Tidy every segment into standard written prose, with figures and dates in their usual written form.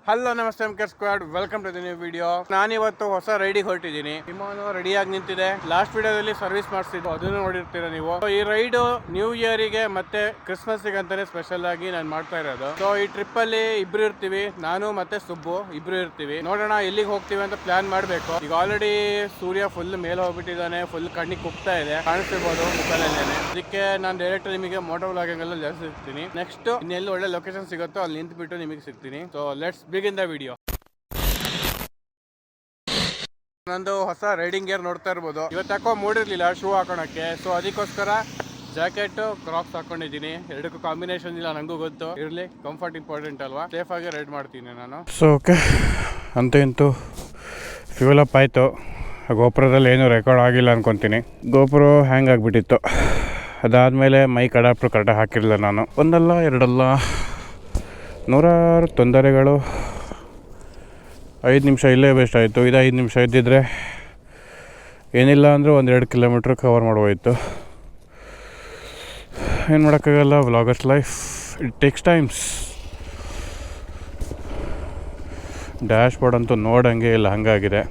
Hello ನಮಸ್ತೆ MK squad, welcome to the new video. ನಾನಿವತ್ತು ಹೊಸ ರೈಡಿಗೆ ಹೊರಟಿದ್ದೀನಿ. ವಿಮಾನ ರೆಡಿಯಾಗಿ ನಿಂತಿದೆ. ಲಾಸ್ಟ್ ವಿಡಿಯೋದಲ್ಲಿ ಸರ್ವಿಸ್ ಮಾಡಿಸಿದ್ದು, ಅದನ್ನು ನೋಡಿರ್ತೀರ ನೀವು. ಈ ರೈಡು ನ್ಯೂ ಇಯರಿಗೆ ಮತ್ತೆ ಕ್ರಿಸ್ಮಸ್ಗೆ ಅಂತಾನೆ ಸ್ಪೆಷಲ್ ಆಗಿ ನಾನು ಮಾಡ್ತಾ ಇರೋದು. ಸೊ ಈ ಟ್ರಿಪ್ ಅಲ್ಲಿ ಇಬ್ರು ಇರ್ತೀವಿ, ನಾನು ಮತ್ತೆ ಸುಬ್ಬು ಇಬ್ರು ಇರ್ತೀವಿ. ನೋಡೋಣ ಎಲ್ಲಿಗೆ ಹೋಗ್ತೀವಿ ಅಂತ ಪ್ಲಾನ್ ಮಾಡಬೇಕು. ಈಗ ಆಲ್ರೆಡಿ ಸೂರ್ಯ ಫುಲ್ ಮೇಲೆ ಹೋಗ್ಬಿಟ್ಟಿದ್ದಾನೆ, ಫುಲ್ ಕಣ್ಣಿಗೆ ಕುಗ್ತಾ ಇದೆ, ಕಾಣಿಸ್ತಿರ್ಬೋದು ಮುಖದಲ್ಲೇನೆ. ಅದಕ್ಕೆ ನಾನು ಡೈರೆಕ್ಟ್ ನಿಮಗೆ ಮೋಟೋ ವ್ಲಾಗಿಂಗ್ ಎಲ್ಲ ಜಾಸ್ತಿ ಸಿಗ್ತೀನಿ. ನೆಕ್ಸ್ಟ್ ಇನ್ನೆಲ್ಲಿ ಒಳ್ಳೆ ಲೊಕೇಶನ್ ಸಿಗುತ್ತೋ ಅಲ್ಲಿ ನಿಂತ್ಬಿಟ್ಟು ನಿಮಗೆ ಸಿಗ್ತೀನಿ. So let's begin the video. ನಂದು ಹೊಸ ರೈಡಿಂಗ್ ಗೇರ್ ನೋಡ್ತಾ ಇರ್ಬೋದು. ಇವತ್ತು ಯಾಕೋ ಮೂಡಿರ್ಲಿಲ್ಲ ಶೂ ಹಾಕೋಣಕ್ಕೆ, ಸೊ ಅದಕ್ಕೋಸ್ಕರ ಜಾಕೆಟ್ ಕ್ರಾಕ್ಸ್ ಹಾಕೊಂಡಿದ್ದೀನಿ. ಎರಡಕ್ಕೂ ಕಾಂಬಿನೇಷನ್ ಇಲ್ಲ, ನಂಗೂ ಗೊತ್ತು. ಇರ್ಲಿ, ಕಂಫರ್ಟ್ ಇಂಪಾರ್ಟೆಂಟ್ ಅಲ್ವಾ, ಸೇಫ್ ಆಗಿ ರೈಡ್ ಮಾಡ್ತೀನಿ ನಾನು. ಸೊ ಓಕೆ, ಅಂತೂ ಫ್ಯೂಲ್ ಅಪ್ ಆಯಿತು. ಗೋಪುರದಲ್ಲಿ ಏನೂ ರೆಕಾರ್ಡ್ ಆಗಿಲ್ಲ ಅನ್ಕೊತೀನಿ. ಗೋಪುರ ಹ್ಯಾಂಗ್ ಆಗಿಬಿಟ್ಟಿತ್ತು. ಅದಾದಮೇಲೆ ಮೈಕ್ ಅಡಾಪ್ಟರ್ ಕರೆಕ್ಟಾಗಿ ಹಾಕಿರಲಿಲ್ಲ ನಾನು. ಒಂದಲ್ಲ ಎರಡಲ್ಲ, ನೂರಾರು ತೊಂದರೆಗಳು. 5 ನಿಮಿಷ ಇಲ್ಲೇ ವೇಸ್ಟ್ ಆಯಿತು. ಇದು 5 ನಿಮಿಷ ಇದ್ದಿದ್ರೆ ಏನಿಲ್ಲ ಅಂದರೂ 1-2 ಕಿಲೋಮೀಟ್ರ್ ಕವರ್ ಮಾಡ್ಬೋಯಿತ್ತು. ಏನು ಮಾಡೋಕ್ಕಾಗಲ್ಲ, vloggers life, it takes times. Dash board ಅಂತೂ ನೋಡಂಗೆ ಇಲ್ಲ, ಹಂಗಾಗಿದೆ.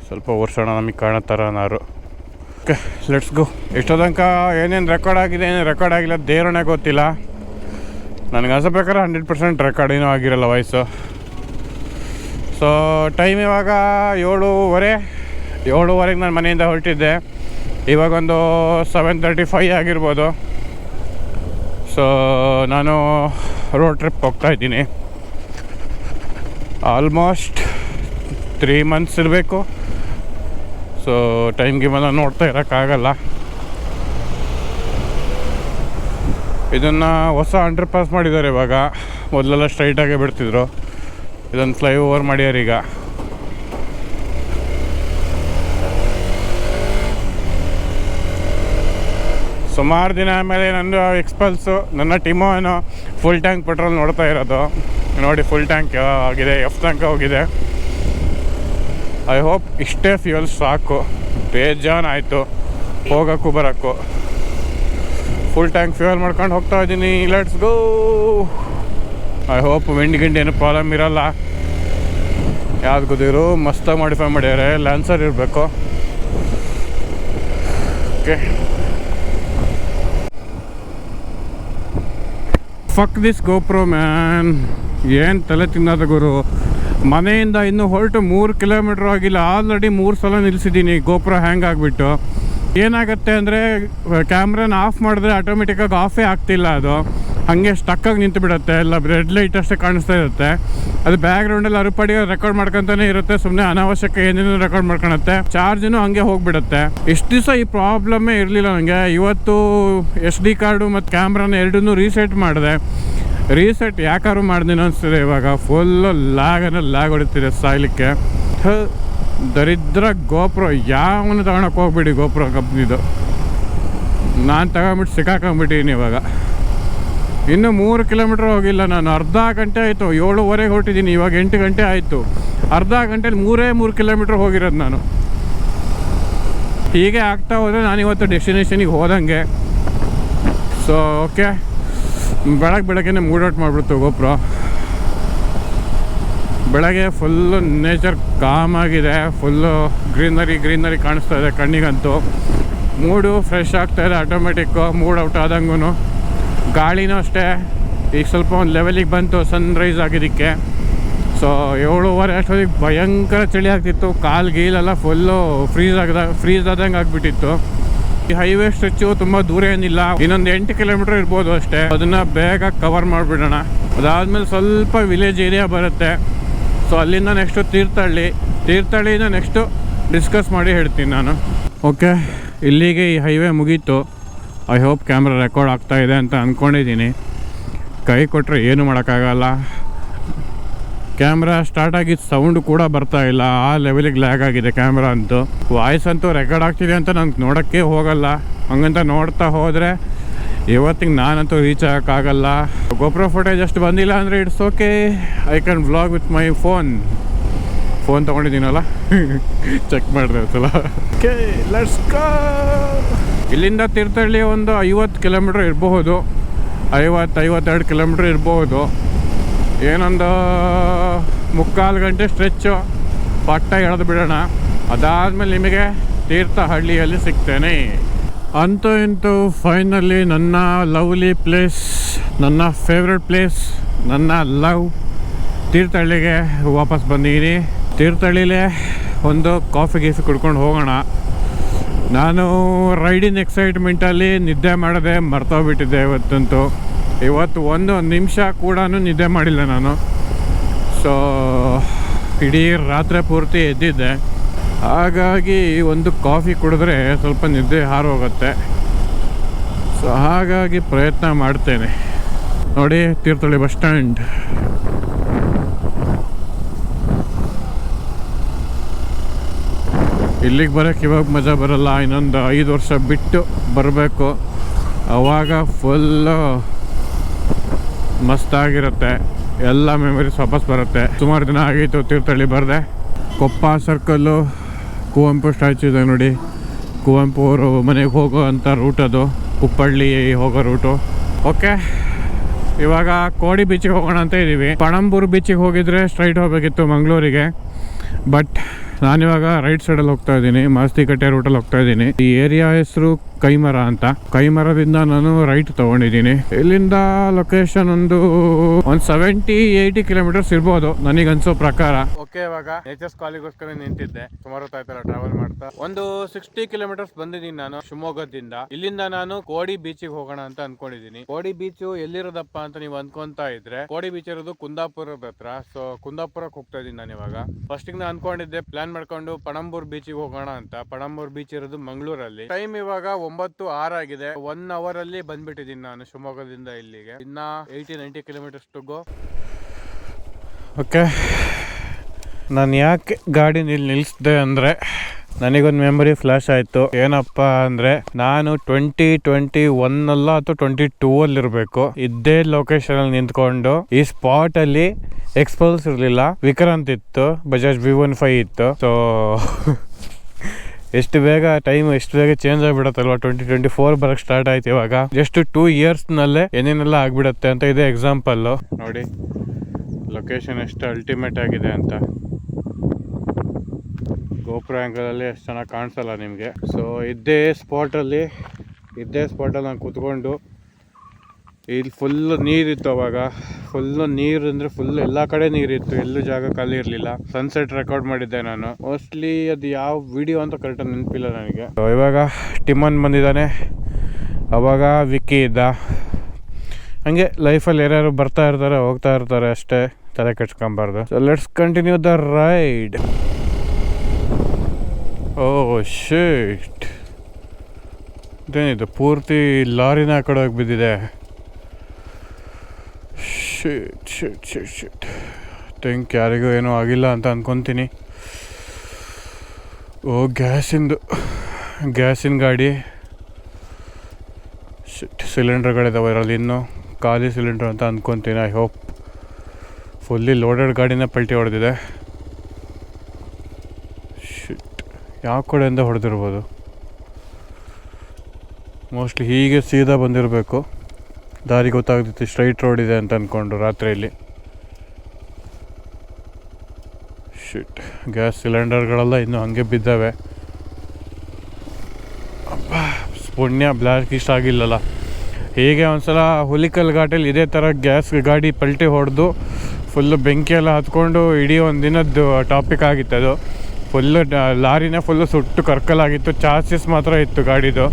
ಸ್ವಲ್ಪ ವರ್ಷಣ ನಮಗೆ ಕಾಣೋ ಥರ ನಾರು. ಓಕೆ, ಲೆಟ್ಸ್ ಗೋ. ಎಷ್ಟೋ ತನಕ ಏನೇನು ರೆಕಾರ್ಡ್ ಆಗಿದೆ, ಏನೇನು ರೆಕಾರ್ಡ್ ಆಗಿಲ್ಲ ದೇವರೇ ಗೊತ್ತಿಲ್ಲ. ನನಗೆ ಅನ್ಸೋ ಪ್ರಕಾರ 100% ರೆಕಾರ್ಡ್ ಏನೂ ಆಗಿರಲ್ಲ ವಾಯ್ಸು. ಸೊ ಟೈಮ್ ಇವಾಗ 7:30 ನಾನು ಮನೆಯಿಂದ ಹೊರಟಿದ್ದೆ. ಇವಾಗೊಂದು 7:35 ಆಗಿರ್ಬೋದು. ಸೊ ನಾನು ರೋಡ್ ಟ್ರಿಪ್ ಹೋಗ್ತಾಯಿದ್ದೀನಿ. ಆಲ್ಮೋಸ್ಟ್ 3 ಮಂತ್ಸ್ ಇರಬೇಕು. ಸೊ ಟೈಮ್ಗೆ ಬಂದು ನೋಡ್ತಾ ಇರೋಕ್ಕಾಗಲ್ಲ. ಇದನ್ನು ಹೊಸ ಅಂಡರ್ ಪಾಸ್ ಮಾಡಿದ್ದಾರೆ ಇವಾಗ. ಮೊದಲೆಲ್ಲ ಸ್ಟ್ರೈಟಾಗೇ ಬಿಡ್ತಿದ್ರು, ಇದೊಂದು ಫ್ಲೈ ಓವರ್ ಮಾಡ್ಯಾರ ಈಗ. ಸುಮಾರು ದಿನ ಆದಮೇಲೆ ನಂದು ಎಕ್ಸ್ಪಲ್ಸು, ನನ್ನ ಟಿಮೋನು ಫುಲ್ ಟ್ಯಾಂಕ್ ಪೆಟ್ರೋಲ್ ನೋಡ್ತಾ ಇರೋದು. ನೋಡಿ, ಫುಲ್ ಟ್ಯಾಂಕ್ ಆಗಿದೆ, F ತನಕ ಹೋಗಿದೆ. ಐ ಹೋಪ್ ಇಷ್ಟೇ ಫ್ಯೂಯಲ್ ಸಾಕು, ಬೇಜಾನ್ ಆಯಿತು ಹೋಗೋಕ್ಕೂ ಬರೋಕ್ಕೂ. ಫುಲ್ ಟ್ಯಾಂಕ್ ಫ್ಯೂಯಲ್ ಮಾಡ್ಕೊಂಡು ಹೋಗ್ತಾ ಇದ್ದೀನಿ. Let's go. I hope wind ಏನು ಪ್ರಾಬ್ಲಮ್ ಇರೋಲ್ಲ. ಯಾವ್ದು ಗೊತ್ತಿರು, ಮಸ್ತಾಗಿ ಮಾಡಿಫೈ ಮಾಡ್ಯಾರೆ. ಲ್ಯಾನ್ಸರ್ ಇರಬೇಕು. Okay, fuck this GoPro man. ಏನು ತಲೆ ತಿನ್ನೋದು ಗುರು. ಮನೆಯಿಂದ ಇನ್ನೂ ಹೊರಟು 3 ಕಿಲೋಮೀಟ್ರ್ ಆಗಿಲ್ಲ, ಆಲ್ರೆಡಿ 3 ಸಲ ನಿಲ್ಲಿಸಿದ್ದೀನಿ ಗೋಪ್ರೋ ಹ್ಯಾಂಗ್ ಆಗಿಬಿಟ್ಟು. ಏನಾಗುತ್ತೆ ಅಂದರೆ ಕ್ಯಾಮ್ರಾನ ಆಫ್ ಮಾಡಿದ್ರೆ ಆಟೋಮೆಟಿಕ್ಕಾಗಿ ಆಫೇ ಆಗ್ತಿಲ್ಲ, ಅದು ಹಾಗೆ ಸ್ಟಕ್ಕಾಗಿ ನಿಂತು ಬಿಡುತ್ತೆ. ಎಲ್ಲ ರೆಡ್ ಲೈಟ್ ಅಷ್ಟೇ ಕಾಣಿಸ್ತಾ ಇರುತ್ತೆ. ಅದು ಬ್ಯಾಕ್ಗ್ರೌಂಡಲ್ಲಿ ಅರುಪಡಿಗೆ ರೆಕಾರ್ಡ್ ಮಾಡ್ಕೊತಾನೆ ಇರುತ್ತೆ. ಸುಮ್ಮನೆ ಅನಾವಶ್ಯಕ ಏನೇನೋ ರೆಕಾರ್ಡ್ ಮಾಡ್ಕೊಳುತ್ತೆ. ಚಾರ್ಜೂ ಹಂಗೆ ಹೋಗಿಬಿಡುತ್ತೆ. ಇಷ್ಟು ದಿವಸ ಈ ಪ್ರಾಬ್ಲಮ್ಮೇ ಇರಲಿಲ್ಲ ನನಗೆ. ಇವತ್ತು SD ಕಾರ್ಡು ಮತ್ತು ಕ್ಯಾಮ್ರಾನ ಎರಡನ್ನೂ ರೀಸೆಟ್ ಮಾಡಿದೆ. ರೀಸೆಟ್ ಯಾಕಾದ್ರು ಮಾಡ್ದೇನೋ ಅನಿಸ್ತಿದೆ ಇವಾಗ. ಫುಲ್ಲು ಲ್ಯಾಗ್ ಹೊಡಿತಿದೆ ಸಾಯ್ಲಿಕ್ಕೆ. ದರಿದ್ರ ಗೋಪ್ರೋ ಯಾವನು ತಗೊಳಕ್ಕೆ ಹೋಗ್ಬಿಡಿ. ಗೋಪ್ರೋ ಕಂಪ್ನಿದು ನಾನು ತಗೊಂಬಿಟ್ಟು ಸಿಕ್ಕಾಕೊಂಬಿಟ್ಟಿದ್ದೀನಿ ಇವಾಗ. ಇನ್ನು 3 ಕಿಲೋಮೀಟ್ರ್ ಹೋಗಿಲ್ಲ ನಾನು. ಅರ್ಧ ಗಂಟೆ ಆಯಿತು. 7:30 ಹೊರಟಿದ್ದೀನಿ, ಇವಾಗ 8 ಗಂಟೆ ಆಯಿತು. ಅರ್ಧ ಗಂಟೆಲಿ 3 ಕಿಲೋಮೀಟ್ರ್ ಹೋಗಿರೋದು ನಾನು. ಹೀಗೆ ಆಗ್ತಾ ಹೋದರೆ ನಾನಿವತ್ತು ಡೆಸ್ಟಿನೇಷನಿಗೆ ಹೋದಂಗೆ. ಸೊ ಓಕೆ, ಬೆಳಗ್ಗೆ ಮೂಡ್ ಔಟ್ ಮಾಡಿಬಿಡ್ತು ಗೋಪ್ರೋ. ಬೆಳಗ್ಗೆ ಫುಲ್ಲು ನೇಚರ್ ಕಾಮ್ ಆಗಿದೆ, ಫುಲ್ಲು ಗ್ರೀನರಿ ಕಾಣಿಸ್ತಾ ಇದೆ ಕಣ್ಣಿಗಂತೂ. ಮೂಡು ಫ್ರೆಶ್ ಆಗ್ತಾಯಿದೆ ಆಟೋಮೆಟಿಕ್ಕು, ಮೂಡ್ ಔಟ್ ಆದಂಗೂ. ಗಾಳಿನೂ ಅಷ್ಟೇ ಈಗ ಸ್ವಲ್ಪ ಒಂದು ಲೆವೆಲಿಗೆ ಬಂತು ಸನ್ರೈಸ್ ಆಗಿದ್ದಕ್ಕೆ. ಸೊ 7:30 ಅಷ್ಟೊತ್ತಿಗೆ ಭಯಂಕರ ಚಳಿ ಆಗ್ತಿತ್ತು. ಕಾಲು ಗೀಲೆಲ್ಲ ಫುಲ್ಲು ಫ್ರೀಸ್ ಆದಂಗೆ ಆಗಿಬಿಟ್ಟಿತ್ತು. ಈ ಹೈವೇ ಸ್ಟ್ರೆಚ್ಚು ತುಂಬ ದೂರ ಏನಿಲ್ಲ, ಇನ್ನೊಂದು 8 ಕಿಲೋಮೀಟ್ರ್ ಇರ್ಬೋದು ಅಷ್ಟೇ. ಅದನ್ನು ಬೇಗ ಕವರ್ ಮಾಡಿಬಿಡೋಣ. ಅದಾದಮೇಲೆ ಸ್ವಲ್ಪ ವಿಲೇಜ್ ಏರಿಯಾ ಬರುತ್ತೆ. ಸೊ ಅಲ್ಲಿಂದ ನೆಕ್ಸ್ಟು ತೀರ್ಥಹಳ್ಳಿಯಿಂದ ನೆಕ್ಸ್ಟು ಡಿಸ್ಕಸ್ ಮಾಡಿ ಹೇಳ್ತೀನಿ ನಾನು. ಓಕೆ, ಇಲ್ಲಿಗೆ ಈ ಹೈವೇ ಮುಗೀತು. ಐ ಹೋಪ್ ಕ್ಯಾಮ್ರಾ ರೆಕಾರ್ಡ್ ಆಗ್ತಾಯಿದೆ ಅಂತ ಅಂದ್ಕೊಂಡಿದ್ದೀನಿ. ಕೈ ಕೊಟ್ಟರೆ ಏನೂ ಮಾಡೋಕ್ಕಾಗಲ್ಲ. ಕ್ಯಾಮ್ರಾ ಸ್ಟಾರ್ಟ್ ಆಗಿದ್ದು ಸೌಂಡು ಕೂಡ ಬರ್ತಾ ಇಲ್ಲ, ಆ ಲೆವೆಲಿಗೆ ಲ್ಯಾಗ್ ಆಗಿದೆ ಕ್ಯಾಮ್ರಾ ಅಂತೂ. ವಾಯ್ಸ್ ಅಂತೂ ರೆಕಾರ್ಡ್ ಆಗ್ತಿದೆ ಅಂತ ನಂಗೆ ನೋಡೋಕ್ಕೆ ಹೋಗಲ್ಲ. ಹಂಗಂತ ನೋಡ್ತಾ ಹೋದರೆ ಇವತ್ತಿಗೆ ನಾನಂತೂ ರೀಚ್ ಆಗೋಕ್ಕಾಗಲ್ಲ. ಗೋಪ್ರೋ ಫುಟೇಜ್ ಅಷ್ಟು ಬಂದಿಲ್ಲ ಅಂದರೆ it's okay, I can vlog with my phone ತೊಗೊಂಡಿದ್ದೀನಲ್ಲ ಚೆಕ್ ಮಾಡಿದೆ ಸಲ. Okay, let's go. ಇಲ್ಲಿಂದ ತೀರ್ಥಹಳ್ಳಿ ಒಂದು 50 ಕಿಲೋಮೀಟ್ರ್ ಇರಬಹುದು, 52 ಕಿಲೋಮೀಟ್ರ್ ಇರಬಹುದು. ಏನೊಂದು 3/4 ಗಂಟೆ ಸ್ಟ್ರೆಚ್ಚು ಪಟ್ಟ ಎಳೆದು ಬಿಡೋಣ. ಅದಾದಮೇಲೆ ನಿಮಗೆ ತೀರ್ಥಹಳ್ಳಿಯಲ್ಲಿ ಸಿಗ್ತೇನೆ. ಅಂತೂ ಇಂತೂ ಫೈನಲಿ ನನ್ನ ಲವ್ಲಿ ಪ್ಲೇಸ್, ನನ್ನ ಫೇವ್ರೆಟ್ ಪ್ಲೇಸ್, ನನ್ನ ಲವ್ ತೀರ್ಥಹಳ್ಳಿಗೆ ವಾಪಸ್ ಬಂದಿದ್ದೀನಿ. ತೀರ್ಥಹಳ್ಳಿಲೇ ಒಂದು ಕಾಫಿ ಕುಡ್ಕೊಂಡು ಹೋಗೋಣ. ನಾನು ರೈಡಿನ ಎಕ್ಸೈಟ್ಮೆಂಟಲ್ಲಿ ನಿದ್ದೆ ಮಾಡದೆ ಮರ್ತೋಗ್ಬಿಟ್ಟಿದ್ದೆ ಇವತ್ತು ಒಂದು ನಿಮಿಷ ಕೂಡ ನಿದ್ದೆ ಮಾಡಿಲ್ಲ ನಾನು. ಸೊ ಇಡೀ ರಾತ್ರಿ ಪೂರ್ತಿ ಎದ್ದಿದ್ದೆ. ಹಾಗಾಗಿ ಒಂದು ಕಾಫಿ ಕುಡಿದ್ರೆ ಸ್ವಲ್ಪ ನಿದ್ದೆ ಹಾರೋಗುತ್ತೆ. ಸೊ ಹಾಗಾಗಿ ಪ್ರಯತ್ನ ಮಾಡ್ತೇನೆ. ನೋಡಿ ತೀರ್ಥಹಳ್ಳಿ ಬಸ್ ಸ್ಟ್ಯಾಂಡ್. ಇಲ್ಲಿಗೆ ಬರೋಕ್ಕೆ ಇವಾಗ ಮಜಾ ಬರಲ್ಲ, ಇನ್ನೊಂದು 5 ವರ್ಷ ಬಿಟ್ಟು ಬರಬೇಕು. ಆವಾಗ ಫುಲ್ಲು ಮಸ್ತಾಗಿರುತ್ತೆ, ಎಲ್ಲ ಮೆಮೊರೀಸ್ ವಾಪಸ್ ಬರುತ್ತೆ. ಸುಮಾರು ದಿನ ಆಗಿತ್ತು ತೀರ್ಥಹಳ್ಳಿ ಬರದೆ. ಕೊಪ್ಪ ಸರ್ಕಲ್ಲು ಕುವೆಂಪು ಸ್ಟ್ಯಾಚ್ಯೂ ಇದೆ ನೋಡಿ, ಕುವೆಂಪು ಅವರು ಮನೆಗೆ ಹೋಗೋ ಅಂಥ ರೂಟ್ ಅದು, ಕುಪ್ಪಳ್ಳಿ ಹೋಗೋ ರೂಟು. ಓಕೆ, ಇವಾಗ ಕೋಡಿ ಬೀಚಿಗೆ ಹೋಗೋಣ ಅಂತ ಇದ್ದೀವಿ. ಪಣಂಬೂರು ಬೀಚಿಗೆ ಹೋಗಿದ್ರೆ ಸ್ಟ್ರೈಟ್ ಹೋಗಬೇಕಿತ್ತು ಮಂಗಳೂರಿಗೆ. ಬಟ್ ನಾನಿವಾಗ ರೈಟ್ ಸೈಡಲ್ಲಿ ಹೋಗ್ತಾ ಇದ್ದೀನಿ, ಮಾಸ್ತಿಕಟ್ಟೆ ರೂಟಲ್ಲಿ ಹೋಗ್ತಾ ಇದ್ದೀನಿ. ಈ ಏರಿಯಾ ಹೆಸರು ಕೈಮರ ಅಂತ. ಕೈಮರದಿಂದ ನಾನು ರೈಟ್ ತೊಗೊಂಡಿದ್ದೀನಿ. ಇಲ್ಲಿಂದ ಲೊಕೇಶನ್ ಒಂದು 70-80 ಕಿಲೋಮೀಟರ್ಸ್ ಇರ್ಬೋದು ನನಗನ್ಸೋ ಪ್ರಕಾರ. ಓಕೆ, ಇವಾಗ ನೇಚರ್ಸ್ ಕಾಲಿಗೋಸ್ಕರ ನಿಂತಿದ್ದೆ. ಸುಮಾರು ಹೊತ್ತಾಯ್ತಲ್ಲ ಟ್ರಾವೆಲ್ ಮಾಡ್ತಾ. ಒಂದು 60 ಕಿಲೋಮೀಟರ್ಸ್ ಬಂದಿದ್ದೀನಿ ನಾನು ಶಿವಮೊಗ್ಗದಿಂದ. ಇಲ್ಲಿಂದ ನಾನು ಕೋಡಿ ಬೀಚಿಗೆ ಹೋಗೋಣ ಅಂತ ಅನ್ಕೊಂಡಿದ್ದೀನಿ. ಕೋಡಿ ಬೀಚ್ ಎಲ್ಲಿರೋದಪ್ಪ ಅಂತ ನೀವು ಅನ್ಕೊಂತಾ ಇದ್ರೆ, ಕೋಡಿ ಬೀಚ್ ಇರೋದು ಕುಂದಾಪುರದ ಹತ್ರ. ಸೊ ಕುಂದಾಪುರಕ್ಕೆ ಹೋಗ್ತಾ ಇದ್ದೀನಿ ನಾನು ಇವಾಗ. ಫಸ್ಟ್ ನಾನು ಅನ್ಕೊಂಡಿದ್ದೆ ಪ್ಲಾನ್ ಮಾಡ್ಕೊಂಡು ಪಣಂಬೂರ್ ಬೀಚಿಗೆ ಹೋಗೋಣ ಅಂತ. ಪಣಂಬೂರ್ ಬೀಚ್ ಇರೋದು ಮಂಗಳೂರಲ್ಲಿ. ಟೈಮ್ ಇವಾಗ 9:06 ಆಗಿದೆ. 1 ಅವರ್ ಅಲ್ಲಿ ಬಂದ್ಬಿಟ್ಟಿದ್ದೀನಿ ನಾನು ಶಿವಮೊಗ್ಗದಿಂದ ಇಲ್ಲಿಗೆ. ಇನ್ನ 80-90 ಕಿಲೋಮೀಟರ್ಸ್ ಟು ಗೋ. ಓಕೆ, ನಾನು ಯಾಕೆ ಗಾಡಿ ನಿಲ್ಲಿಸಿದೆ ಅಂದರೆ ನನಗೊಂದು ಮೆಮೊರಿ ಫ್ಲಾಶ್ ಆಯಿತು. ಏನಪ್ಪ ಅಂದರೆ ನಾನು 2021 ಅಥವಾ 22 ಇರಬೇಕು. ಇದ್ದೇ ಲೊಕೇಶನಲ್ಲಿ ನಿಂತ್ಕೊಂಡು ಈ ಸ್ಪಾಟಲ್ಲಿ ಎಕ್ಸ್ಪಲ್ಸ್ ಇರಲಿಲ್ಲ, ವಿಕ್ರಾಂತ್ ಇತ್ತು, ಬಜಾಜ್ V15 ಇತ್ತು. ಸೊ ಎಷ್ಟು ಬೇಗ ಚೇಂಜ್ ಆಗಿಬಿಡತ್ತಲ್ವ. 2024 ಬರೋಕ್ಕೆ ಸ್ಟಾರ್ಟ್ ಆಯ್ತು ಇವಾಗ. ಜಸ್ಟ್ 2 ಇಯರ್ಸ್ನಲ್ಲೇ ಏನೇನೆಲ್ಲ ಆಗಿಬಿಡತ್ತೆ ಅಂತ ಇದೆ ಎಕ್ಸಾಂಪಲ್ಲು. ನೋಡಿ ಲೊಕೇಶನ್ ಎಷ್ಟು ಅಲ್ಟಿಮೇಟ್ ಆಗಿದೆ ಅಂತ. ಗೋಪುರ ಆ್ಯಂಗಲಲ್ಲಿ ಎಷ್ಟು ಚೆನ್ನಾಗಿ ಕಾಣಿಸಲ್ಲ ನಿಮಗೆ. ಸೊ ಇದ್ದೇ ಸ್ಪಾಟಲ್ಲಿ ನಾನು ಕೂತ್ಕೊಂಡು, ಇಲ್ಲಿ ಫುಲ್ಲು ನೀರಿತ್ತು ಅವಾಗ. ಫುಲ್ಲು ನೀರು ಅಂದರೆ ಫುಲ್ ಎಲ್ಲ ಕಡೆ ನೀರಿತ್ತು, ಎಲ್ಲೂ ಜಾಗ ಖಾಲಿ ಇರಲಿಲ್ಲ. ಸನ್ಸೆಟ್ ರೆಕಾರ್ಡ್ ಮಾಡಿದ್ದೆ ನಾನು. ಮೋಸ್ಟ್ಲಿ ಅದು ಯಾವ ವಿಡಿಯೋ ಅಂತ ಕರೆಕ್ಟಾಗಿ ನೆನಪಿಲ್ಲ ನನಗೆ. ಇವಾಗ ಟಿಮನ್ ಬಂದಿದ್ದಾನೆ, ಅವಾಗ ವಿಕ್ಕಿ ಇದ್ದ. ಹಂಗೆ ಲೈಫಲ್ಲಿ ಯಾರ್ಯಾರು ಬರ್ತಾ ಇರ್ತಾರೆ ಹೋಗ್ತಾ ಇರ್ತಾರೆ, ಅಷ್ಟೇ, ತಲೆ ಕೆಡ್ಸ್ಕೊಬಾರ್ದು. So let's continue the ride. Oh shit, ಇದೇನಿದು ಪೂರ್ತಿ ಲಾರಿನ ಆ ಕಡೆ ಹೋಗಿ ಬಿದ್ದಿದೆ. ಶಿಟ್ ಥಿಂಕ್ ಯಾರಿಗೂ ಏನೂ ಆಗಿಲ್ಲ ಅಂತ ಅಂದ್ಕೊತೀನಿ. ಓ ಗ್ಯಾಸಿನ ಗಾಡಿ. ಸಿಲಿಂಡರ್ಗಳಿದಾವೆ ಇದರಲ್ಲಿ, ಇನ್ನೂ ಖಾಲಿ ಸಿಲಿಂಡರ್ ಅಂತ ಅಂದ್ಕೊತೀನಿ. ಐ ಹೋಪ್ ಫುಲ್ಲಿ ಲೋಡೆಡ್ ಗಾಡಿನ ಪಲ್ಟಿ ಹೊಡೆದಿದೆ. ಶಿಟ್, ಯಾವ ಕಡೆಯಿಂದ ಹೊಡೆದಿರ್ಬೋದು? ಮೋಸ್ಟ್ಲಿ ಹೀಗೆ ಸೀದಾ ಬಂದಿರಬೇಕು. ದಾರಿ ಗೊತ್ತಾಗ್ತಿತ್ತು, ಸ್ಟ್ರೈಟ್ ರೋಡ್ ಇದೆ ಅಂತ ಅಂದ್ಕೊಂಡು ರಾತ್ರಿಯಲ್ಲಿ. ಶಿಟ್, ಗ್ಯಾಸ್ ಸಿಲಿಂಡರ್ಗಳೆಲ್ಲ ಇನ್ನೂ ಹಾಗೆ ಬಿದ್ದಾವೆ. ಪುಣ್ಯ ಬ್ಲಾಕ್ ಇಷ್ಟ ಆಗಿಲ್ಲಲ್ಲ. ಹೀಗೆ ಒಂದ್ಸಲ ಹುಲಿಕಲ್ ಘಾಟಲ್ಲಿ ಇದೇ ಥರ ಗ್ಯಾಸ್ ಗಾಡಿ ಪಲ್ಟಿ ಹೊಡೆದು ಫುಲ್ಲು ಬೆಂಕಿಯೆಲ್ಲ ಹತ್ಕೊಂಡು ಇಡೀ ಒಂದು ದಿನದ್ದು ಟಾಪಿಕ್ ಆಗಿತ್ತು ಅದು. ಫುಲ್ಲು ಲಾರಿನೇ ಫುಲ್ಲು ಸುಟ್ಟು ಕರ್ಕಲಾಗಿತ್ತು. ಚಾಸಿಸ್ ಮಾತ್ರ ಇತ್ತು ಗಾಡಿದು,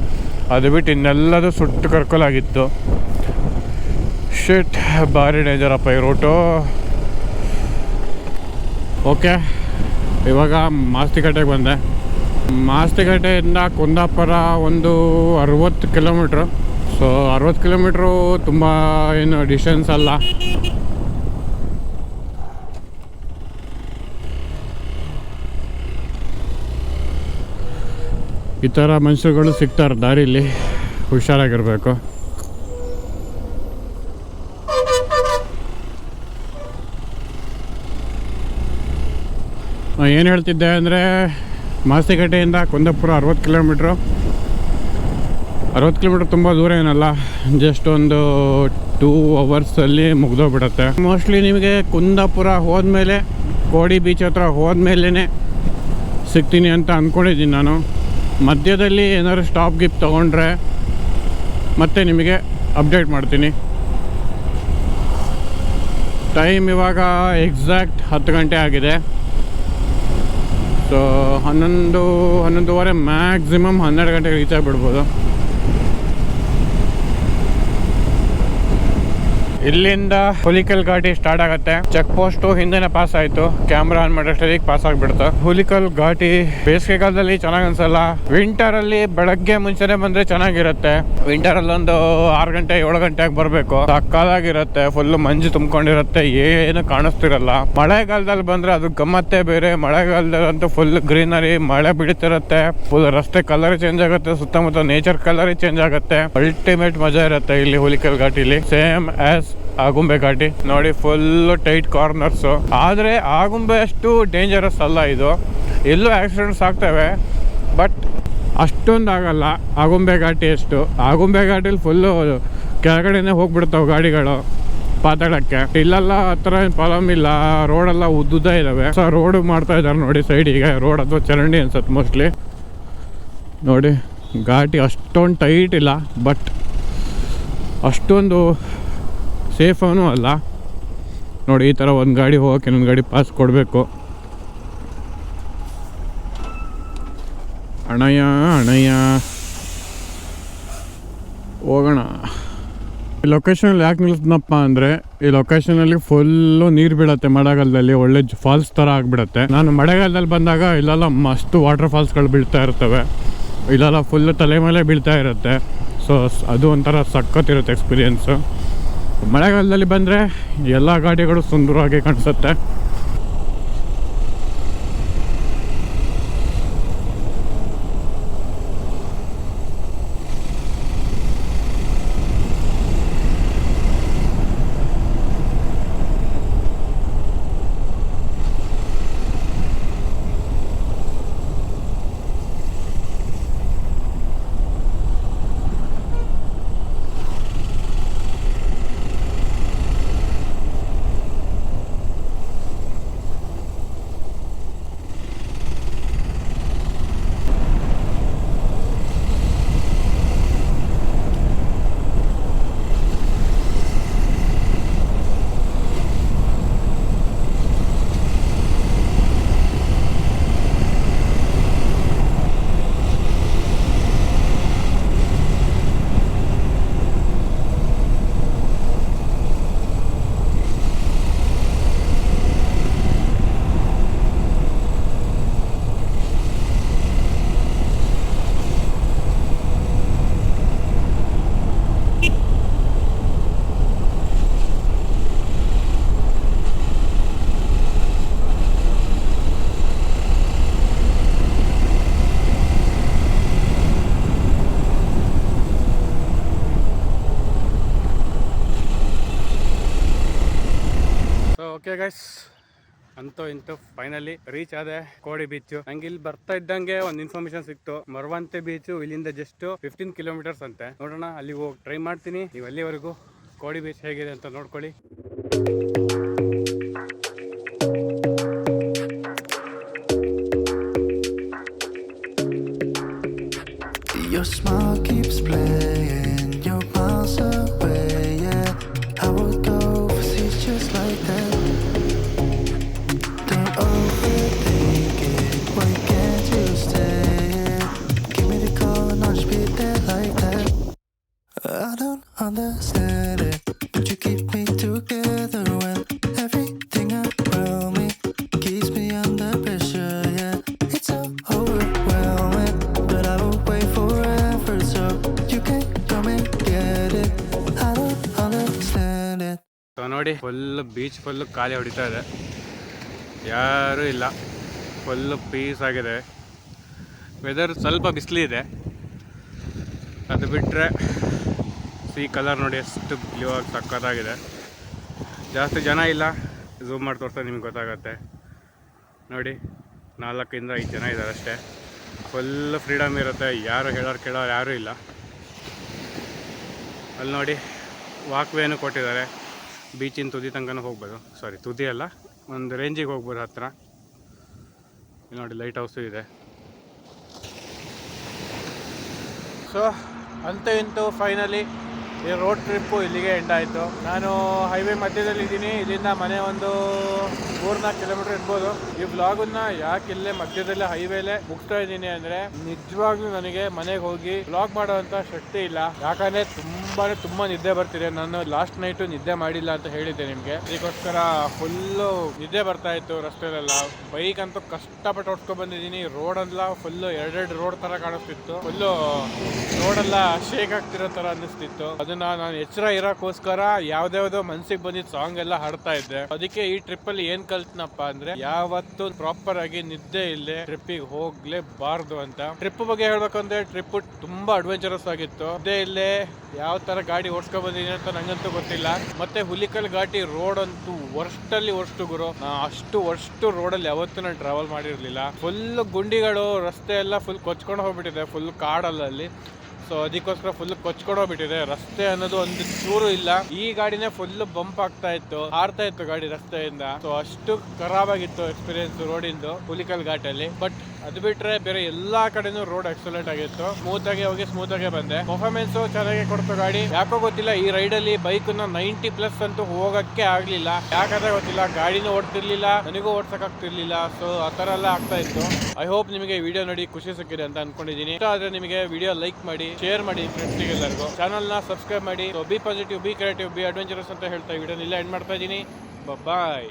ಅದು ಬಿಟ್ಟು ಇನ್ನೆಲ್ಲದು ಸುಟ್ಟು ಕರ್ಕಲಾಗಿತ್ತು. ಶಿಟ್, ಭಾರಿ ಡೇಂಜರಪ್ಪ ಈ ರೂಟು. ಓಕೆ, ಇವಾಗ ಮಾಸ್ತಿಕಟ್ಟೆಗೆ ಬಂದೆ. ಮಾಸ್ತಿಕಟ್ಟೆಯಿಂದ ಕುಂದಾಪುರ ಒಂದು 60 ಕಿಲೋಮೀಟ್ರು. ಸೊ 60 ಕಿಲೋಮೀಟ್ರು ತುಂಬ ಏನು ಡಿಸ್ಟೆನ್ಸ್ ಅಲ್ಲ. ಈ ಥರ ಮನುಷ್ಯರುಗಳು ಸಿಗ್ತಾರೆ ದಾರಿಲಿ, ಹುಷಾರಾಗಿರಬೇಕು. ಏನು ಹೇಳ್ತಿದ್ದೆ ಅಂದರೆ, ಮಾಸ್ತಿಕಟ್ಟೆಯಿಂದ ಕುಂದಾಪುರ 60 ಕಿಲೋಮೀಟ್ರು. 60 ಕಿಲೋಮೀಟ್ರ್ ತುಂಬ ದೂರ ಏನಲ್ಲ, ಜಸ್ಟ್ ಒಂದು 2 ಅವರ್ಸಲ್ಲಿ ಮುಗ್ದೋಗ್ಬಿಡುತ್ತೆ. ಮೋಸ್ಟ್ಲಿ ನಿಮಗೆ ಕುಂದಾಪುರ ಹೋದ್ಮೇಲೆ, ಕೋಡಿ ಬೀಚ್ ಹತ್ರ ಹೋದ್ಮೇಲೆ ಸಿಗ್ತೀನಿ ಅಂತ ಅಂದ್ಕೊಂಡಿದ್ದೀನಿ ನಾನು. ಮಧ್ಯದಲ್ಲಿ ಏನಾದ್ರು ಸ್ಟಾಪ್ ಗಿಪ್ ತೊಗೊಂಡ್ರೆ ಮತ್ತೆ ನಿಮಗೆ ಅಪ್ಡೇಟ್ ಮಾಡ್ತೀನಿ. ಟೈಮ್ ಇವಾಗ ಎಕ್ಸಾಕ್ಟ್ 10 ಗಂಟೆ ಆಗಿದೆ. ಸೊ 11:30 ಮ್ಯಾಕ್ಸಿಮಮ್ 12 ಗಂಟೆಗೆ ರೀಚ್ ಆಗಿಬಿಡ್ಬೋದು. ಇಲ್ಲಿಂದ ಹುಲಿಕಲ್ ಘಾಟಿ ಸ್ಟಾರ್ಟ್ ಆಗುತ್ತೆ. ಚೆಕ್ ಪೋಸ್ಟ್ ಹಿಂದೆನೆ ಪಾಸ್ ಆಯ್ತು, ಕ್ಯಾಮ್ರಾ ಆನ್ ಮಾಡೋಷ್ಟೊತ್ತಿಗೆ ಪಾಸ್ ಆಗ್ಬಿಡುತ್ತೆ. ಹುಲಿಕಲ್ ಘಾಟಿ ಬೇಸಿಗೆಗಾಲದಲ್ಲಿ ಚೆನ್ನಾಗಿ ಅನ್ಸಲ್ಲ. ವಿಂಟರ್ ಅಲ್ಲಿ ಬೆಳಗ್ಗೆ ಮುಂಚೆನೆ ಬಂದ್ರೆ ಚೆನ್ನಾಗಿರುತ್ತೆ. ವಿಂಟರ್ ಅಲ್ಲಿ ಒಂದು 6 ಗಂಟೆ 7 ಗಂಟೆಗೆ ಬರಬೇಕು. ಸಕ್ಕತ್ತಾಗಿರುತ್ತೆ. ಫುಲ್ ಮಂಜು ತುಂಬ್ಕೊಂಡಿರುತ್ತೆ, ಏನು ಕಾಣಿಸ್ತಿರಲ್ಲ. ಮಳೆಗಾಲದಲ್ಲಿ ಬಂದ್ರೆ ಅದು ಗಮ್ಮತ್ತೇ ಬೇರೆ. ಮಳೆಗಾಲದಲ್ಲಂತೂ ಫುಲ್ ಗ್ರೀನರಿ, ಮಳೆ ಬೀಳ್ತಿರುತ್ತೆ, ಫುಲ್ ರಸ್ತೆ ಕಲರ್ ಚೇಂಜ್ ಆಗುತ್ತೆ, ಸುತ್ತಮುತ್ತ ನೇಚರ್ ಕಲರ್ ಚೇಂಜ್ ಆಗುತ್ತೆ. ಅಲ್ಟಿಮೇಟ್ ಮಜಾ ಇರುತ್ತೆ ಇಲ್ಲಿ ಹುಲಿಕಲ್ ಘಾಟಿಲಿ. ಸೇಮ್ ಆಸ್ ಆಗುಂಬೆ ಘಾಟಿ ನೋಡಿ, ಫುಲ್ ಟೈಟ್ ಕಾರ್ನರ್ಸ್. ಆದರೆ ಆಗುಂಬೆ ಅಷ್ಟು ಡೇಂಜರಸ್ ಅಲ್ಲ ಇದು. ಎಲ್ಲೂ ಆಕ್ಸಿಡೆಂಟ್ಸ್ ಆಗ್ತವೆ, ಬಟ್ ಅಷ್ಟೊಂದು ಆಗಲ್ಲ ಆಗುಂಬೆ ಘಾಟಿ ಅಷ್ಟು. ಆಗುಂಬೆ ಘಾಟಿಲಿ ಫುಲ್ಲು ಕೆಳಗಡೆನೇ ಹೋಗ್ಬಿಡ್ತಾವೆ ಗಾಡಿಗಳು ಪಾತಾಳಕ್ಕೆ. ಇಲ್ಲೆಲ್ಲ ಹತ್ರ ಏನು ಪ್ರಾಬ್ಲಮ್ ಇಲ್ಲ, ರೋಡೆಲ್ಲ ಉದ್ದುದ್ದ ಇದ್ದಾವೆ. ಸೊ ರೋಡ್ ಮಾಡ್ತಾ ಇದ್ದಾರೆ ನೋಡಿ ಸೈಡಿಗೆ. ರೋಡ್ ಅಥವಾ ಚರಂಡಿ ಅನ್ಸತ್ತೆ ಮೋಸ್ಟ್ಲಿ. ನೋಡಿ ಘಾಟಿ ಅಷ್ಟೊಂದು ಟೈಟ್ ಇಲ್ಲ, ಬಟ್ ಅಷ್ಟೊಂದು ಸೇಫನೂ ಅಲ್ಲ. ನೋಡಿ ಈ ಥರ ಒಂದು ಗಾಡಿ ಹೋಗೋಕೆ ಇನ್ನೊಂದು ಗಾಡಿ ಪಾಸ್ ಕೊಡಬೇಕು. ಅಣಯ್ಯ ಹೋಗೋಣ. ಈ ಲೊಕೇಶನಲ್ಲಿ ಯಾಕೆ ನಿಲ್ಲಿಸ್ನಪ್ಪ ಅಂದರೆ, ಈ ಲೊಕೇಶನಲ್ಲಿ ಫುಲ್ಲು ನೀರು ಬೀಳುತ್ತೆ ಮಳೆಗಾಲದಲ್ಲಿ. ಒಳ್ಳೆ ಫಾಲ್ಸ್ ಥರ ಆಗಿಬಿಡುತ್ತೆ. ನಾನು ಮಳೆಗಾಲದಲ್ಲಿ ಬಂದಾಗ ಇಲ್ಲೆಲ್ಲ ಮಸ್ತ್ ವಾಟರ್ ಫಾಲ್ಸ್ಗಳು ಬೀಳ್ತಾ ಇರ್ತವೆ. ಇಲ್ಲೆಲ್ಲ ಫುಲ್ಲು ತಲೆ ಮೇಲೆ ಬೀಳ್ತಾ ಇರುತ್ತೆ. ಸೊ ಅದು ಒಂಥರ ಸಖತ್ತಿರುತ್ತೆ ಎಕ್ಸ್ಪೀರಿಯೆನ್ಸು. ಮಳೆಗಾಲದಲ್ಲಿ ಬಂದರೆ ಎಲ್ಲ ಗಾಡಿಗಳು ಸುಂದರವಾಗಿ ಕಾಣಿಸುತ್ತೆ. ಓಕೆ ಗೈಸ್, ಅಂತೂ ಇಂತೂ ಫೈನಲಿ ರೀಚ್ ಆದೆ ಕೋಡಿ ಬೀಚು. ನಂಗೆ ಇಲ್ಲಿ ಬರ್ತಾ ಇದ್ದಂಗೆ ಒಂದು ಇನ್ಫಾರ್ಮೇಶನ್ ಸಿಕ್ತು. ಮರವಂತೆ ಬೀಚು ಇಲ್ಲಿಂದ ಜಸ್ಟ್ 15 ಕಿಲೋಮೀಟರ್ಸ್ ಅಂತೆ. ನೋಡೋಣ, ಅಲ್ಲಿ ಹೋಗಿ ಟ್ರೈ ಮಾಡ್ತೀನಿ. ನೀವು ಅಲ್ಲಿವರೆಗೂ ಕೋಡಿ ಬೀಚ್ ಹೇಗಿದೆ ಅಂತ ನೋಡ್ಕೊಳ್ಳಿ. Your smile keeps playing, your miles away, yeah. I would go overseas just like that. Don't overthink it, why can't you stay? Give me the call and I'll just be there like that. I don't understand it, but you keep me together when everything around me keeps me under pressure, yeah. It's so overwhelming, but I will wait forever so you can come and get it. I don't understand it. So ನೋಡಿ, full beach full ಖಾಲಿ ಹೊಡಿತಾ ಇದೆ, ಯಾರೂ ಇಲ್ಲ, full piece ಆಗಿದೆ. Weather ಸ್ವಲ್ಪ ಬಿಸಿಲಿದೆ, ಅದು ಬಿಟ್ಟರೆ ಸಿ ಕಲರ್ ನೋಡಿ ಎಷ್ಟು ಬ್ಲೂ ಆಗಿ ಸಕ್ಕತ್ತಾಗಿದೆ. ಜಾಸ್ತಿ ಜನ ಇಲ್ಲ, ಝೂಮ್ ಮಾಡಿ ತೋರಿಸ್ತಾ ನಿಮ್ಗೆ ಗೊತ್ತಾಗುತ್ತೆ. ನೋಡಿ 4 ಇಂದ 5 ಜನ ಇದ್ದಾರೆ ಅಷ್ಟೇ. ಫುಲ್ ಫ್ರೀಡಮ್ ಇರುತ್ತೆ, ಯಾರು ಹೇಳೋರು ಕೇಳೋರು ಯಾರೂ ಇಲ್ಲ. ಅಲ್ಲಿ ನೋಡಿ ವಾಕ್ವೇನು ಕೊಟ್ಟಿದ್ದಾರೆ, ಬೀಚಿನ ತುದಿ ತನಕನೂ ಹೋಗ್ಬೋದು. ಸಾರಿ, ತುದಿ ಅಲ್ಲ, ಒಂದು ರೇಂಜಿಗೆ ಹೋಗ್ಬೋದು ಹತ್ತಿರ. ಇಲ್ಲಿ ನೋಡಿ ಲೈಟ್ ಹೌಸು ಇದೆ. ಸೊ ಅಂತೂ ಇಂತೂ ಫೈನಲಿ ಈ ರೋಡ್ ಟ್ರಿಪ್ಪು ಇಲ್ಲಿಗೆ ಎಂಡ್ ಆಯಿತು. ನಾನು ಹೈವೇ ಮಧ್ಯದಲ್ಲಿದ್ದೀನಿ. ಇಲ್ಲಿಂದ ಮನೆ ಒಂದು 3-4 ಕಿಲೋಮೀಟರ್ ಇರ್ಬೋದು. ಈ ವ್ಲಾಗನ್ನ ಯಾಕೆ ಇಲ್ಲೇ ಮಧ್ಯದಲ್ಲೇ ಹೈವೇಲೆ ಮುಗಿಸ್ತಾ ಇದ್ದೀನಿ ಅಂದರೆ, ನಿಜವಾಗ್ಲೂ ನನಗೆ ಮನೆಗೆ ಹೋಗಿ ವ್ಲಾಗ್ ಮಾಡೋವಂಥ ಶಕ್ತಿ ಇಲ್ಲ. ಯಾಕಂದರೆ ತುಂಬ ನಿದ್ದೆ ಬರ್ತಿದೆ. ನಾನು ಲಾಸ್ಟ್ ನೈಟು ನಿದ್ದೆ ಮಾಡಿಲ್ಲ ಅಂತ ಹೇಳಿದ್ದೆ ನಿಮಗೆ. ಅದಕ್ಕೋಸ್ಕರ ಫುಲ್ಲು ನಿದ್ದೆ ಬರ್ತಾ ಇತ್ತು ರಸ್ತೆಲೆಲ್ಲ. ಬೈಕ್ ಅಂತೂ ಕಷ್ಟಪಟ್ಟು ಓಡಿಸ್ಕೊಂಡು ಬಂದಿದ್ದೀನಿ. ರೋಡೆಲ್ಲ ಫುಲ್ಲು 2 ರೋಡ್ ಥರ ಕಾಣಿಸ್ತಿತ್ತು. ಫುಲ್ಲು ರೋಡೆಲ್ಲ ಶೇಕ್ ಆಗ್ತಿರೋ ಥರ ಅನ್ನಿಸ್ತಿತ್ತು. ಅದನ್ನ ನಾನು ಎಚ್ಚರ ಇರೋಕ್ಕೋಸ್ಕರ ಯಾವ್ದಾವ್ದೋ ಮನ್ಸಿಗೆ ಬಂದಿದ್ದ ಸಾಂಗ್ ಎಲ್ಲ ಹಾಡ್ತಾ ಇದ್ದೆ. ಅದಕ್ಕೆ ಈ ಟ್ರಿಪ್ ಅಲ್ಲಿ ಏನ್ ಕಲ್ತ್ನಪ್ಪ ಅಂದ್ರೆ, ಯಾವತ್ತು ಪ್ರಾಪರ್ ಆಗಿ ನಿದ್ದೆ ಇಲ್ಲೇ ಟ್ರಿಪ್ಪಿಗೆ ಹೋಗ್ಲೇಬಾರ್ದು ಅಂತ. ಟ್ರಿಪ್ ಬಗ್ಗೆ ಹೇಳ್ಬೇಕಂದ್ರೆ ಟ್ರಿಪ್ ತುಂಬಾ ಅಡ್ವೆಂಚರಸ್ ಆಗಿತ್ತು. ನಿದ್ದೆ ಇಲ್ಲೇ ಯಾವ ತರ ಗಾಡಿ ಓಡಿಸ್ಕೊಂಡ್ ಬಂದಿದ್ದೀನಿ ಅಂತ ನಂಗಂತೂ ಗೊತ್ತಿಲ್ಲ. ಮತ್ತೆ ಹುಲಿಕಲ್ ಘಾಟಿ ರೋಡ್ ಅಂತೂ ವರ್ಸ್ಟಲ್ಲಿ ವರ್ಸ್ಟ್ ಗುರು. ಅಷ್ಟು ರೋಡಲ್ಲಿ ಯಾವತ್ತೂ ನಾನು ಟ್ರಾವೆಲ್ ಮಾಡಿರ್ಲಿಲ್ಲ. ಫುಲ್ ಗುಂಡಿಗಳು, ರಸ್ತೆ ಎಲ್ಲ ಫುಲ್ ಕೊಚ್ಕೊಂಡು ಹೋಗ್ಬಿಟ್ಟಿದೆ, ಫುಲ್ ಕಾಡಲ್ಲಿ. ಸೊ ಅದಕ್ಕೋಸ್ಕರ ಫುಲ್ ಕೊಚ್ಕೊಂಡೋಗ್ಬಿಟ್ಟಿದೆ. ರಸ್ತೆ ಅನ್ನೋದು ಒಂದು ಚೂರು ಇಲ್ಲ. ಈ ಗಾಡಿನೇ ಫುಲ್ ಬಂಪ್ ಆಗ್ತಾ ಇತ್ತು, ಹಾರ್ತಾ ಇತ್ತು ಗಾಡಿ ರಸ್ತೆಯಿಂದ. ಸೊ ಅಷ್ಟು ಖರಾಬ್ ಆಗಿತ್ತು ಎಕ್ಸ್ಪೀರಿಯನ್ಸ್ ರೋಡಿಂದು ಹುಲಿಕಲ್ ಘಾಟಲ್ಲಿ. ಬಟ್ ಅದು ಬಿಟ್ರೆ ಬೇರೆ ಎಲ್ಲಾ ಕಡೆನೂ ರೋಡ್ ಎಕ್ಸಲೆಂಟ್ ಆಗಿತ್ತು. ಸ್ಮೂತ್ ಆಗಿ ಹೋಗಿ ಸ್ಮೂತ್ ಆಗಿ ಬಂದೆ. ಪರ್ಫಾರ್ಮೆನ್ಸ್ ಚೆನ್ನಾಗಿ ಕೊಡ್ತು ಗಾಡಿ. ಯಾಕೋ ಗೊತ್ತಿಲ್ಲ, ಈ ರೈಡಲ್ಲಿ ಬೈಕ್ 90+ ಅಂತೂ ಹೋಗಕ್ಕೆ ಆಗ್ಲಿಲ್ಲ. ಯಾಕಂದ್ರೆ ಗೊತ್ತಿಲ್ಲ, ಗಾಡಿನೂ ಓಡ್ತಿರ್ಲಿಲ್ಲ, ನನಗೂ ಓಡ್ಸಕ್ ಆಗ್ತಿರ್ಲಿಲ್ಲ. ಸೊ ಆ ತರ ಎಲ್ಲ ಆಗ್ತಾ ಇತ್ತು. ಐ ಹೋಪ್ ನಿಮಗೆ ವಿಡಿಯೋ ನೋಡಿ ಖುಷಿ ಸಿಕ್ಕಿದೆ ಅಂತ ಅನ್ಕೊಂಡಿದ್ದೀನಿ. ಇಷ್ಟ ಆದ್ರೆ ನಿಮಗೆ ವಿಡಿಯೋ ಲೈಕ್ ಮಾಡಿ, ಶೇರ್ ಮಾಡಿ ಫ್ರೆಂಡ್ಸ್ಗೆ ಎಲ್ಲರಿಗೂ. ಚಾನಲ್ ನ ಸಬ್ಸ್ಕ್ರೈಬ್ ಮಾಡಿ. B positive, B creative, B adventurous ಅಂತ ಹೇಳ್ತಾ ವಿಡಿಯೋ ಇಲ್ಲ ಎಂಡ್ ಮಾಡ್ತಾ ಇದ್ದೀನಿ. ಬಾಯ್.